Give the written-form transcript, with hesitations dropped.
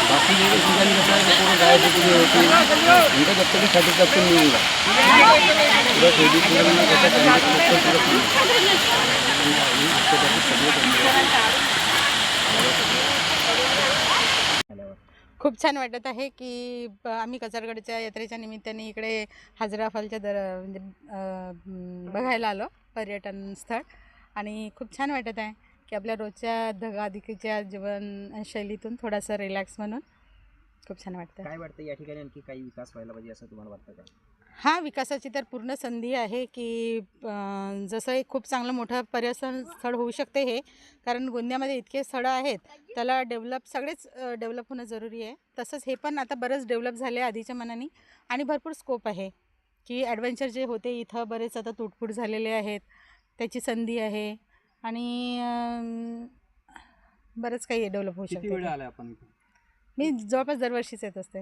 बाकी ठिकाणी कसं आहे पूर्ण गायची होती उनका जब तक सेटिस्फैक्शन नहीं होगा पूरा क्रेडिट खूप छान वाटत आहे की आम्ही कचारगडच्या यात्रेच्या निमित्ताने इकडे हाजरा फॉलच्या म्हणजे बघायला आलो पर्यटन स्थळ आणि खूप छान वाटत आहे की आपल्या रोजच्या धगाधकीच्या जीवनशैलीतून थोडासा रिलॅक्स म्हणून खूप छान वाटतं. काय वाटतं या ठिकाणी आणखी काही विकास व्हायला पाहिजे असं तुम्हाला वाटतं का? हा विकासाची तर पूर्ण संधी आहे की जसं एक खूप चांगलं मोठं पर्यटन स्थळ होऊ शकते हे, कारण गोंदियामध्ये इतके स्थळं आहेत त्याला सगळेच डेव्हलप होणं जरुरी आहे. तसंच हे पण आता बरंच डेव्हलप झाले आधीच्या मानाने आणि भरपूर स्कोप आहे की ॲडव्हेंचर जे होते इथं बरेच आता तुटफूट झालेले आहेत, त्याची संधी आहे आणि बरंच काही डेव्हलप होऊ शकते. किती वेळ आला आपण? मी जवळपास दरवर्षीच येत असते.